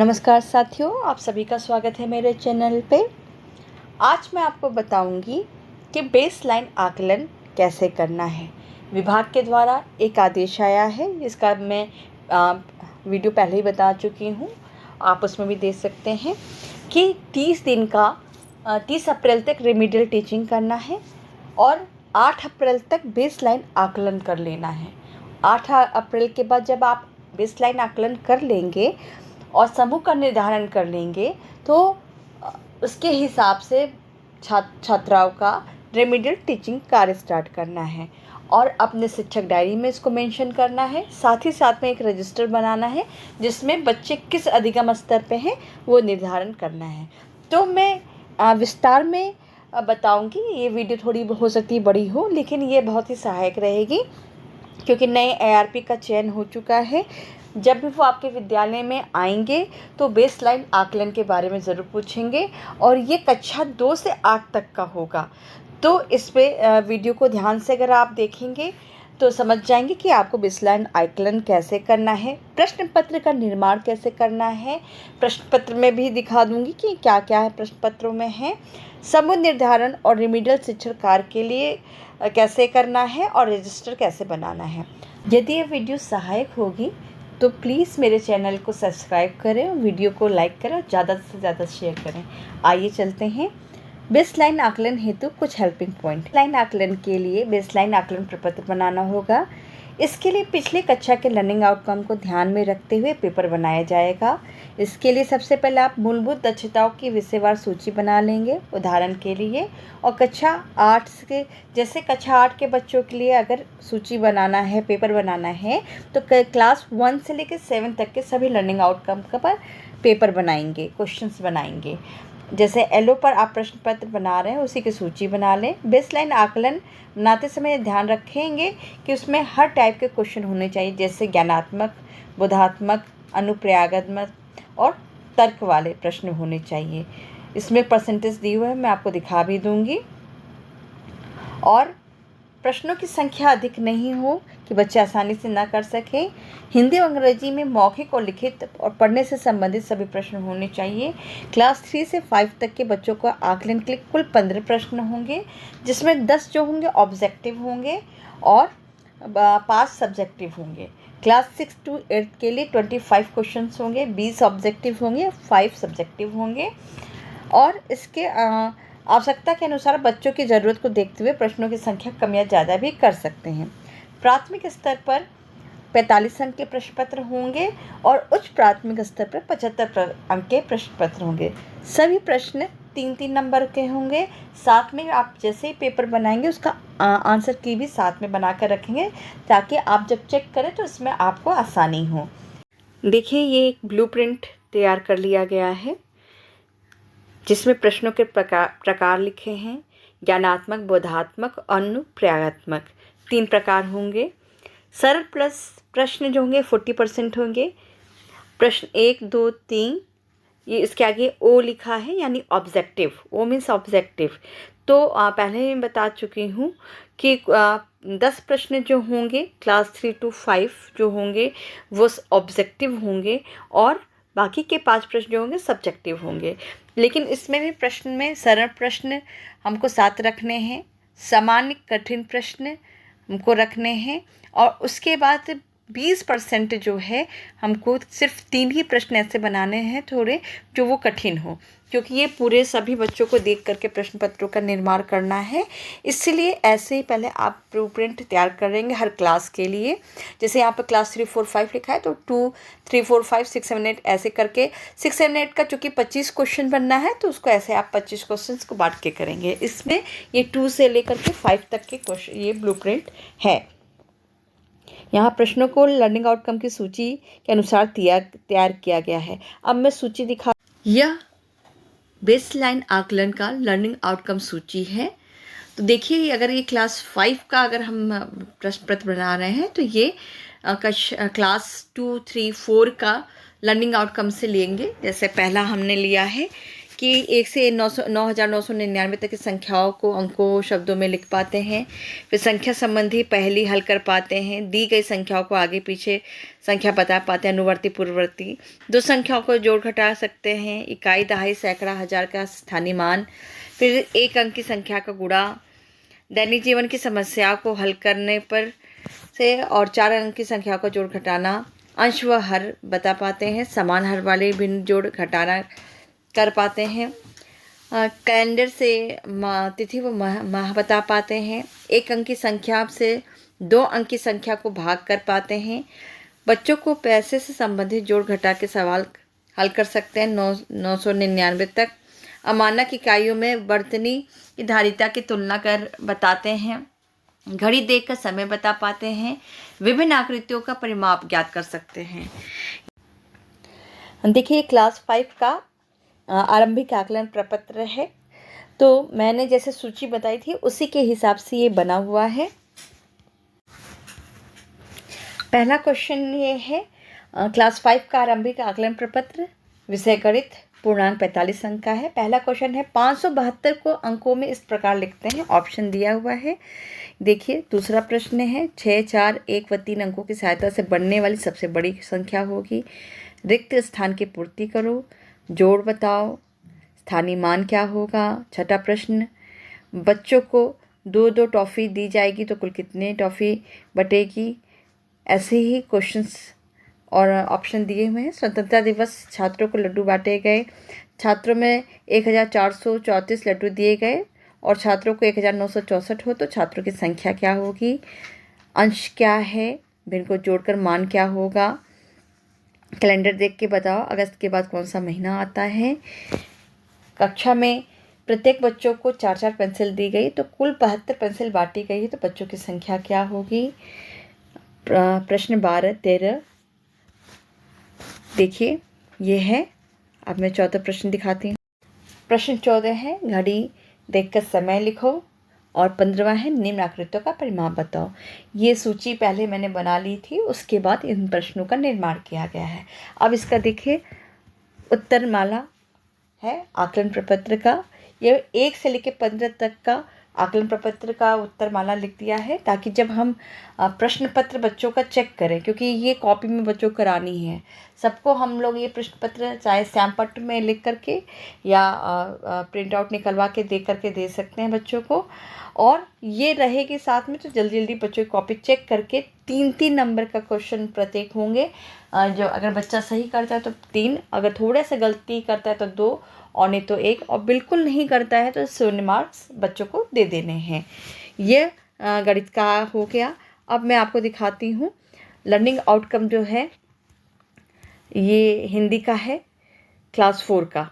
नमस्कार साथियों, आप सभी का स्वागत है मेरे चैनल पे। आज मैं आपको बताऊंगी कि बेसलाइन आकलन कैसे करना है। विभाग के द्वारा एक आदेश आया है, जिसका मैं वीडियो पहले ही बता चुकी हूँ, आप उसमें भी देख सकते हैं कि 30 अप्रैल तक रेमिडियल टीचिंग करना है और 8 अप्रैल तक बेसलाइन आकलन कर लेना है। 8 अप्रैल के बाद जब आप बेसलाइन आकलन कर लेंगे और समूह का निर्धारण कर लेंगे तो उसके हिसाब से छात्राओं का रेमिडियल टीचिंग कार्य स्टार्ट करना है और अपने शिक्षक डायरी में इसको मेंशन करना है। साथ ही साथ में एक रजिस्टर बनाना है जिसमें बच्चे किस अधिगम स्तर पे हैं वो निर्धारण करना है। तो मैं विस्तार में बताऊंगी। ये वीडियो थोड़ी हो सकती है बड़ी हो, लेकिन ये बहुत ही सहायक रहेगी क्योंकि नए ARP का चयन हो चुका है। जब भी वो आपके विद्यालय में आएंगे तो बेसलाइन आकलन के बारे में ज़रूर पूछेंगे और ये कक्षा 2 से 8 तक का होगा। तो इस पे वीडियो को ध्यान से अगर आप देखेंगे तो समझ जाएंगे कि आपको बेसलाइन आकलन कैसे करना है, प्रश्न पत्र का निर्माण कैसे करना है। प्रश्न पत्र में भी दिखा दूंगी कि क्या क्या है प्रश्न पत्रों में है। समूह निर्धारण और रेमिडियल शिक्षण कार्य के लिए कैसे करना है और रजिस्टर कैसे बनाना है। यदि ये वीडियो सहायक होगी तो प्लीज़ मेरे चैनल को सब्सक्राइब करें, वीडियो को लाइक करें और ज़्यादा से ज़्यादा शेयर करें। आइए चलते हैं बेसलाइन आकलन हेतु कुछ हेल्पिंग पॉइंट। बेसलाइन आकलन के लिए बेसलाइन आकलन प्रपत्र बनाना होगा। इसके लिए पिछले कक्षा के लर्निंग आउटकम को ध्यान में रखते हुए पेपर बनाया जाएगा। इसके लिए सबसे पहले आप मूलभूत दक्षताओं की विषयवार सूची बना लेंगे। उदाहरण के लिए और कक्षा 8 के जैसे कक्षा 8 के बच्चों के लिए अगर सूची बनाना है, पेपर बनाना है तो क्लास 1 से लेकर 7 तक के सभी लर्निंग आउटकम पर पेपर बनाएंगे, क्वेश्चंस बनाएंगे। जैसे एलो पर आप प्रश्न पत्र बना रहे हैं उसी की सूची बना लें। बेसलाइन आकलन बनाते समय ध्यान रखेंगे कि उसमें हर टाइप के क्वेश्चन होने चाहिए, जैसे ज्ञानात्मक, बोधात्मक, अनुप्रयोगात्मक और तर्क वाले प्रश्न होने चाहिए। इसमें परसेंटेज दी हुई है, मैं आपको दिखा भी दूंगी। और प्रश्नों की संख्या अधिक नहीं हो कि बच्चे आसानी से ना कर सकें। हिंदी और अंग्रेजी में मौखिक और लिखित और पढ़ने से संबंधित सभी प्रश्न होने चाहिए। क्लास 3 से 5 तक के बच्चों को आकलन के लिए कुल 15 प्रश्न होंगे, जिसमें 10 जो होंगे ऑब्जेक्टिव होंगे और 5 सब्जेक्टिव होंगे। क्लास 6 to 8 के लिए 25 क्वेश्चन होंगे, 20 ऑब्जेक्टिव होंगे, 5 सब्जेक्टिव होंगे। और इसके आवश्यकता के अनुसार बच्चों की ज़रूरत को देखते हुए प्रश्नों की संख्या कम या ज़्यादा भी कर सकते हैं। प्राथमिक स्तर पर 45 अंक के प्रश्न पत्र होंगे और उच्च प्राथमिक स्तर पर 75 अंक के प्रश्न पत्र होंगे। सभी प्रश्न 3-3 नंबर के होंगे। साथ में आप जैसे ही पेपर बनाएंगे उसका आंसर की भी साथ में बना कर रखेंगे ताकि आप जब चेक करें तो इसमें आपको आसानी हो। देखिए, ये एक ब्लूप्रिंट तैयार कर लिया गया है जिसमें प्रश्नों के प्रकार लिखे हैं। ज्ञानात्मक, बोधात्मक, अनुप्रयोगात्मक 3 प्रकार होंगे। सरल प्लस प्रश्न जो होंगे 40% होंगे। प्रश्न 1, 2, 3 ये इसके आगे ओ लिखा है यानी ऑब्जेक्टिव। ओ मीन्स ऑब्जेक्टिव। तो पहले ही मैं बता चुकी हूँ कि 10 प्रश्न जो होंगे क्लास 3 to 5 जो होंगे वो ऑब्जेक्टिव होंगे और बाकी के 5 प्रश्न जो होंगे सब्जेक्टिव होंगे। लेकिन इसमें भी प्रश्न में सरल प्रश्न हमको 7 रखने हैं, सामान्य कठिन प्रश्न हमको रखने हैं और उसके बाद 20% जो है हमको सिर्फ 3 ही प्रश्न ऐसे बनाने हैं थोड़े जो वो कठिन हो, क्योंकि ये पूरे सभी बच्चों को देख करके प्रश्न पत्रों का निर्माण करना है। इसलिए ऐसे ही पहले आप ब्लूप्रिंट तैयार करेंगे हर क्लास के लिए। जैसे यहाँ पर क्लास 3, 4, 5 लिखा है तो 2, 3, 4, 5, 6, 7, 8 ऐसे करके 6, 7, 8 का चूँकि 25 क्वेश्चन बनना है तो उसको ऐसे आप 25 क्वेश्चन को बांट के करेंगे। इसमें ये 2 से लेकर के 5 तक के क्वेश्चन ये ब्लूप्रिंट है। यहाँ प्रश्नों को लर्निंग आउटकम की सूची के अनुसार तैयार किया गया है। अब मैं सूची दिखा। यह बेसलाइन आकलन का लर्निंग आउटकम सूची है। तो देखिए, अगर ये क्लास 5 का अगर हम प्रश्न पत्र बना रहे हैं तो ये क्लास 2, 3, 4 का लर्निंग आउटकम से लेंगे। जैसे पहला हमने लिया है कि 1 से 9,999 तक की संख्याओं को अंकों शब्दों में लिख पाते हैं। फिर संख्या संबंधी पहेली हल कर पाते हैं। दी गई संख्याओं को आगे पीछे संख्या बता पाते हैं, अनुवर्ती पूर्ववर्ती। दो संख्याओं को जोड़ घटा सकते हैं, इकाई, दहाई, सैकड़ा, हजार का स्थानीय मान। फिर एक अंक की संख्या का गुणा, दैनिक जीवन की समस्याओं को हल करने पर से, और 4 अंक की संख्या को जोड़ घटाना, अंश व हर बता पाते हैं। समान हर वाले भिन्न जोड़ घटाना कर पाते हैं। कैलेंडर से तिथि व माह बता पाते हैं। एक अंक की संख्या से 2 अंक की संख्या को भाग कर पाते हैं। बच्चों को पैसे से संबंधित जोड़ घटा के सवाल हल कर सकते हैं 999 तक। अमानक इकाइयों में वर्तनी की धारिता की तुलना कर बताते हैं। घड़ी देखकर समय बता पाते हैं। विभिन्न आकृतियों का परिमाप ज्ञात कर सकते हैं। देखिए, क्लास 5 का आरंभिक आकलन प्रपत्र है। तो मैंने जैसे सूची बताई थी उसी के हिसाब से ये बना हुआ है। पहला क्वेश्चन ये है, क्लास 5 का आरंभिक आकलन प्रपत्र, विषय गणित, पूर्णांक 45 अंक का है। पहला क्वेश्चन है, 572 को अंकों में इस प्रकार लिखते हैं। ऑप्शन दिया हुआ है, देखिए। दूसरा प्रश्न है, 6, 4, 1 व 3 अंकों की सहायता से बनने वाली सबसे बड़ी संख्या होगी। रिक्त स्थान की पूर्ति करो, जोड़ बताओ, स्थानीय मान क्या होगा। छठा प्रश्न, बच्चों को 2-2 टॉफ़ी दी जाएगी तो कुल कितने टॉफ़ी बटेगी। ऐसे ही क्वेश्चंस और ऑप्शन दिए हुए हैं। स्वतंत्रता दिवस छात्रों को लड्डू बांटे गए। छात्रों में 1434 लड्डू दिए गए और छात्रों को 1964 हो तो छात्रों की संख्या क्या होगी। अंश क्या है, भिन्न को जोड़कर मान क्या होगा। कैलेंडर देख के बताओ अगस्त के बाद कौन सा महीना आता है। कक्षा में प्रत्येक बच्चों को 4-4 पेंसिल दी गई तो कुल 72 पेंसिल बांटी गई है तो बच्चों की संख्या क्या होगी। प्रश्न 12-13 देखिए, ये है। अब मैं चौथा प्रश्न दिखाती हूँ। प्रश्न 14 है, घड़ी देखकर समय लिखो, और 15वां है, निम्न आकृतियों का परिमाप बताओ। ये सूची पहले मैंने बना ली थी, उसके बाद इन प्रश्नों का निर्माण किया गया है। अब इसका देखिए उत्तरमाला है आकलन प्रपत्र का। ये 1 से लेकर 15 तक का आकलन प्रपत्र का उत्तरमाला लिख दिया है, ताकि जब हम प्रश्न पत्र बच्चों का चेक करें, क्योंकि ये कॉपी में बच्चों को करानी है सबको। हम लोग ये प्रश्न पत्र चाहे श्यामपट्ट में लिख करके या प्रिंट आउट निकलवा के दे करके दे सकते हैं बच्चों को। और ये रहेगी साथ में, तो जल्दी जल्दी बच्चों की कॉपी चेक करके 3-3 नंबर का क्वेश्चन प्रत्येक होंगे। जो अगर बच्चा सही करता है तो 3, अगर थोड़ा सा गलती करता है तो 2, और नहीं तो 1, और बिल्कुल नहीं करता है तो 0 मार्क्स बच्चों को दे देने हैं। ये गणित का हो गया। अब मैं आपको दिखाती हूँ लर्निंग आउटकम जो है, ये हिंदी का है, क्लास 4 का।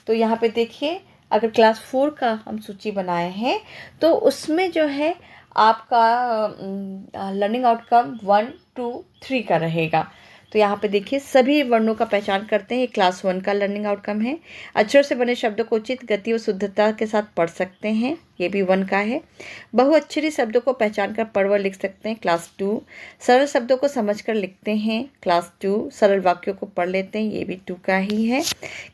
तो यहाँ पे देखिए, अगर क्लास 4 का हम सूची बनाए हैं तो उसमें जो है आपका लर्निंग आउटकम 1, 2, 3 का रहेगा। तो यहाँ पे देखिए सभी वर्णों का पहचान करते हैं। ये क्लास 1 का लर्निंग आउटकम है। अक्षरों से बने शब्दों को उचित गति और शुद्धता के साथ पढ़ सकते हैं, ये भी 1 का है। बहुअक्षरी शब्दों को पहचान कर पढ़ व लिख सकते हैं, क्लास 2। सरल शब्दों को समझकर लिखते हैं, क्लास 2। सरल वाक्यों को पढ़ लेते हैं, ये भी 2 का ही है।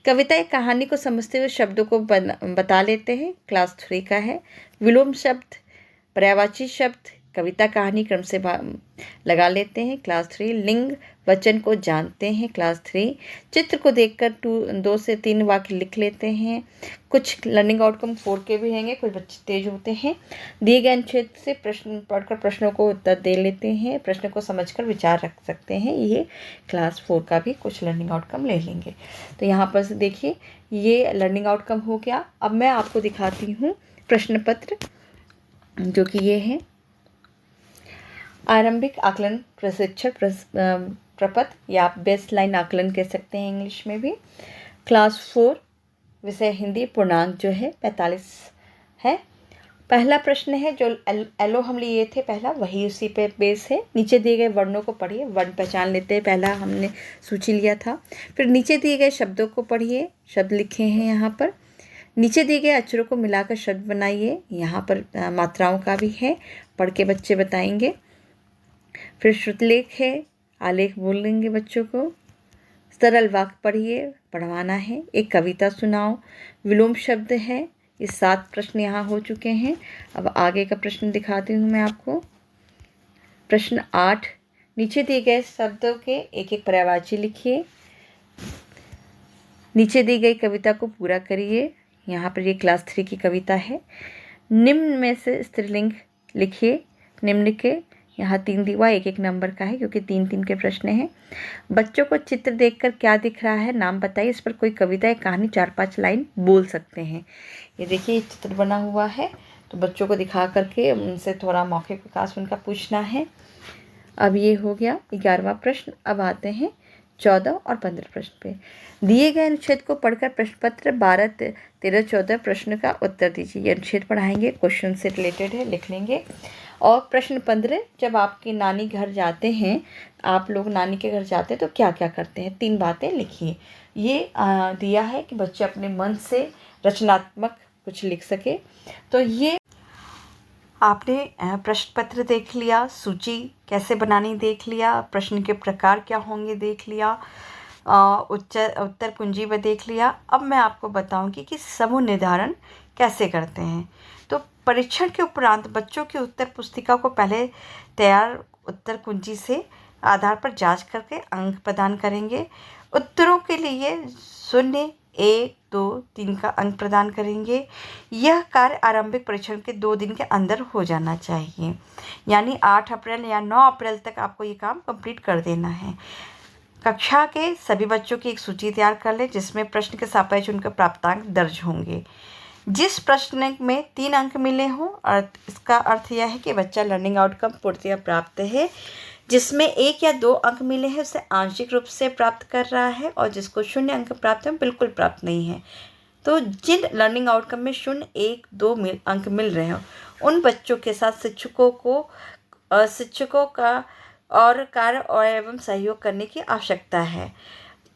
कविता या कहानी को समझते हुए शब्दों को बता लेते हैं, क्लास 3 का है। विलोम शब्द, पर्यायवाची शब्द, कविता कहानी क्रम से लगा लेते हैं, क्लास 3। लिंग वचन को जानते हैं, क्लास 3। चित्र को देखकर 2 से 3 वाक्य लिख लेते हैं। कुछ लर्निंग आउटकम 4 के भी रहेंगे, कुछ बच्चे तेज होते हैं। दिए गए अनुच्छेद से प्रश्न पढ़कर प्रश्नों को उत्तर दे लेते हैं, प्रश्न को समझकर विचार रख सकते हैं, ये क्लास 4 का भी कुछ लर्निंग आउटकम ले लेंगे। तो यहाँ पर देखिए ये लर्निंग आउटकम हो गया। अब मैं आपको दिखाती हूँ प्रश्न पत्र, जो कि ये है आरंभिक आकलन प्रशिक्षण प्रपत्र, या आप बेस लाइन आकलन कह सकते हैं इंग्लिश में भी। क्लास 4, विषय हिंदी, पूर्णांक जो है 45 है। पहला प्रश्न है जो एलो हम लिए थे पहला, वही उसी पे बेस है। नीचे दिए गए वर्णों को पढ़िए, वर्ण पहचान लेते हैं, पहला हमने सूची लिया था। फिर नीचे दिए गए शब्दों को पढ़िए, शब्द लिखे हैं यहाँ पर। नीचे दिए गए अक्षरों को मिलाकर शब्द बनाइए, यहाँ पर मात्राओं का भी है, पढ़ के बच्चे बताएंगे। फिर श्रुतलेख है, आलेख बोल लेंगे बच्चों को। सरल वाक्य पढ़िए, पढ़वाना है। एक कविता सुनाओ। विलोम शब्द है। ये 7 प्रश्न यहाँ हो चुके हैं। अब आगे का प्रश्न दिखाती हूँ मैं आपको। प्रश्न 8, नीचे दिए गए शब्दों के एक एक पर्यायवाची लिखिए। नीचे दी गई कविता को पूरा करिए। यहाँ पर ये क्लास 3 की कविता है। निम्न में से स्त्रीलिंग लिखिए। निम्न के यहाँ 3 दिया, एक एक नंबर का है क्योंकि 3-3 के प्रश्न हैं। बच्चों को चित्र देखकर क्या दिख रहा है, नाम बताइए। इस पर कोई कविता या कहानी 4-5 लाइन बोल सकते हैं। ये देखिए, ये चित्र बना हुआ है, तो बच्चों को दिखा करके उनसे थोड़ा मौखिक विकास उनका पूछना है। अब ये हो गया 11वां प्रश्न। अब आते हैं 14 और 15 प्रश्न पे। दिए गए अनुच्छेद को पढ़कर प्रश्न पत्र 12, 13, 14 प्रश्न का उत्तर दीजिए। ये अनुच्छेद पढ़ाएंगे, क्वेश्चन से रिलेटेड है, लिख लेंगे। और प्रश्न 15, जब आपके नानी घर जाते हैं, आप लोग नानी के घर जाते हैं तो क्या क्या करते हैं, 3 बातें लिखिए। ये दिया है कि बच्चे अपने मन से रचनात्मक कुछ लिख सके। तो ये आपने प्रश्न पत्र देख लिया, सूची कैसे बनानी देख लिया, प्रश्न के प्रकार क्या होंगे देख लिया, उत्तर कुंजी में देख लिया। अब मैं आपको बताऊंगी कि समूह निर्धारण कैसे करते हैं। तो परीक्षण के उपरांत बच्चों की उत्तर पुस्तिका को पहले तैयार उत्तर कुंजी से आधार पर जांच करके अंक प्रदान करेंगे। उत्तरों के लिए 0, 1, 2, 3 का अंक प्रदान करेंगे। यह कार्य आरंभिक परीक्षण के 2 दिन के अंदर हो जाना चाहिए, यानी 8 अप्रैल या 9 अप्रैल तक आपको ये काम कंप्लीट कर देना है। कक्षा के सभी बच्चों की एक सूची तैयार कर लें जिसमें प्रश्न के सापेक्ष उनके प्राप्तांक दर्ज होंगे। जिस प्रश्न में 3 अंक मिले हों, इसका अर्थ यह है कि बच्चा लर्निंग आउटकम पूर्णतः प्राप्त है। जिसमें 1 या 2 अंक मिले हैं उसे आंशिक रूप से प्राप्त कर रहा है, और जिसको 0 अंक प्राप्त है बिल्कुल प्राप्त नहीं है। तो जिन लर्निंग आउटकम में 0, 1, 2 अंक मिल रहे हो, उन बच्चों के साथ शिक्षकों का और कार्य और एवं सहयोग करने की आवश्यकता है।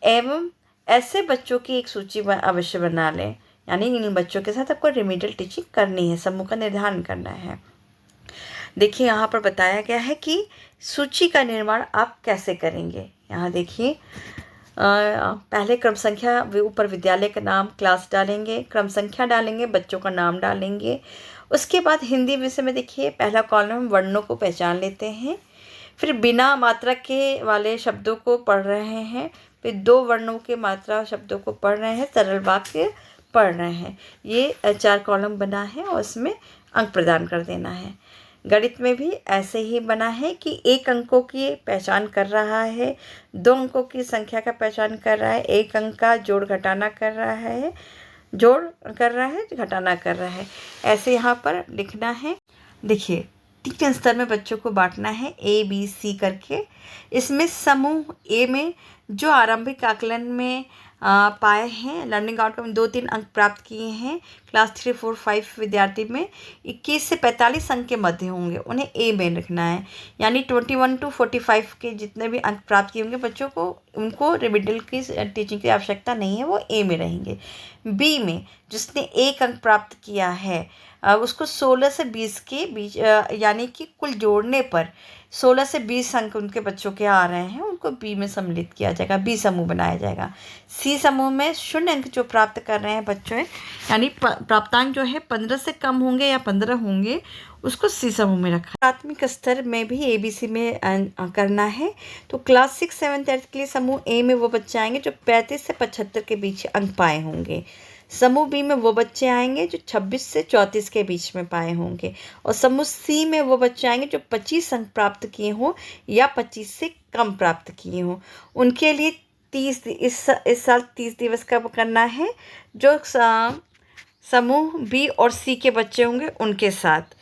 एवं ऐसे बच्चों की एक सूची अवश्य बना लें, यानी इन बच्चों के साथ आपको रिमीडियल टीचिंग करनी है, समूह का निर्धारण करना है। देखिए, यहाँ पर बताया गया है कि सूची का निर्माण आप कैसे करेंगे। यहाँ देखिए, पहले क्रम संख्या, ऊपर विद्यालय का नाम, क्लास डालेंगे, क्रम संख्या डालेंगे, बच्चों का नाम डालेंगे। उसके बाद हिंदी विषय में देखिए, पहला कॉलम हम वर्णों को पहचान लेते हैं, फिर बिना मात्रा के वाले शब्दों को पढ़ रहे हैं, फिर 2 वर्णों के मात्रा शब्दों को पढ़ रहे हैं, सरल वाक्य पढ़ रहे हैं। ये 4 कॉलम बना है और इसमें अंक प्रदान कर देना है। गणित में भी ऐसे ही बना है कि 1 अंकों की पहचान कर रहा है, 2 अंकों की संख्या का पहचान कर रहा है, 1 अंक का जोड़ घटाना कर रहा है, घटाना कर रहा है। ऐसे यहाँ पर लिखना है। देखिए, 3 स्तर में बच्चों को बांटना है, A, B, C करके। इसमें समूह A में जो आरंभिक आकलन में पाए हैं, लर्निंग आउटकम 2-3 अंक प्राप्त किए हैं, क्लास 3, 4, 5 विद्यार्थी में 21 से 45 अंक के मध्य होंगे, उन्हें ए में रखना है। यानी 21 to 45 के जितने भी अंक प्राप्त किए होंगे बच्चों को, उनको रिमिडियल की टीचिंग की आवश्यकता नहीं है, वो ए में रहेंगे। बी में जिसने 1 अंक प्राप्त किया है, उसको 16 से 20 के बीच, यानी कि कुल जोड़ने पर 16 से 20 अंक उनके बच्चों के आ रहे हैं, उनको बी में सम्मिलित किया जाएगा, बी समूह बनाया जाएगा। सी समूह में 0 अंक जो प्राप्त कर रहे हैं बच्चों, यानी प्राप्तांक जो है 15 से कम होंगे या 15 होंगे, उसको सी समूह में रखा। प्राथमिक स्तर में भी ABC में करना है। तो क्लास 6, 7, 8 के लिए समूह ए में वो बच्चे आएंगे जो 35 से 75 के बीच अंक पाए होंगे। समूह बी में वो बच्चे आएंगे जो 26 से 34 के बीच में पाए होंगे, और समूह सी में वो बच्चे आएंगे जो 25 अंक प्राप्त किए हों या 25 से कम प्राप्त किए हों। उनके लिए 30 इस साल 30 दिवस का करना है। जो समूह बी और सी के बच्चे होंगे उनके साथ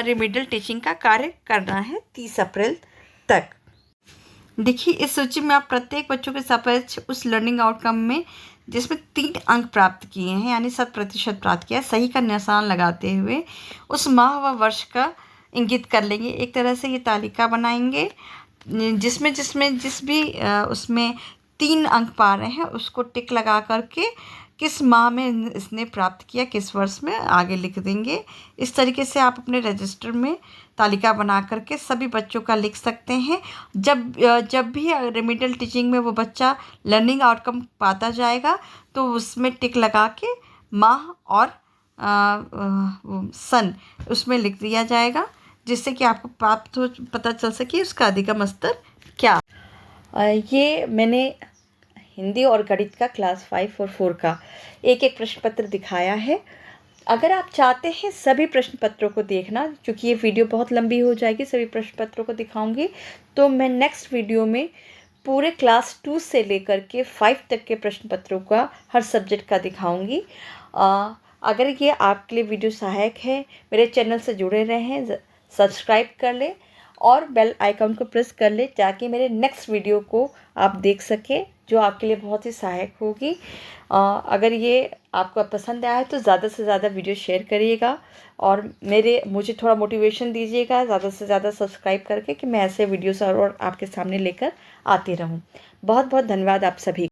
रिमिडियल टीचिंग का कार्य करना है 30 अप्रैल तक। देखिए, इस सूची में आप प्रत्येक बच्चों के सापेक्ष उस लर्निंग आउटकम में जिसमें 3 अंक प्राप्त किए हैं, यानी 100% प्राप्त किया, सही का निशान लगाते हुए उस माह व वर्ष का इंगित कर लेंगे। एक तरह से ये तालिका बनाएंगे जिसमें जिस भी उसमें 3 अंक पा रहे हैं उसको टिक लगा करके किस माह में इसने प्राप्त किया, किस वर्ष में, आगे लिख देंगे। इस तरीके से आप अपने रजिस्टर में तालिका बना करके सभी बच्चों का लिख सकते हैं। जब भी रेमेडियल टीचिंग में वो बच्चा लर्निंग आउटकम पाता जाएगा तो उसमें टिक लगा के माह और सन उसमें लिख दिया जाएगा, जिससे कि आपको पता चल सके उसका अधिगम स्तर क्या। ये मैंने हिंदी और गणित का क्लास 5 और 4 का एक प्रश्न पत्र दिखाया है। अगर आप चाहते हैं सभी प्रश्न पत्रों को देखना, क्योंकि ये वीडियो बहुत लंबी हो जाएगी, सभी प्रश्न पत्रों को दिखाऊंगी, तो मैं नेक्स्ट वीडियो में पूरे क्लास 2 से लेकर के 5 तक के प्रश्न पत्रों का हर सब्जेक्ट का दिखाऊंगी। अगर ये आपके लिए वीडियो सहायक है, मेरे चैनल से जुड़े रहें, सब्सक्राइब कर लें और बेल आइकन को प्रेस कर लें ताकि मेरे नेक्स्ट वीडियो को आप देख सकें, जो आपके लिए बहुत ही सहायक होगी। अगर ये आपको पसंद आया है तो ज़्यादा से ज़्यादा वीडियो शेयर करिएगा और मुझे थोड़ा मोटिवेशन दीजिएगा ज़्यादा से ज़्यादा सब्सक्राइब करके, कि मैं ऐसे वीडियोस और आपके सामने लेकर आती रहूं। बहुत बहुत धन्यवाद आप सभी।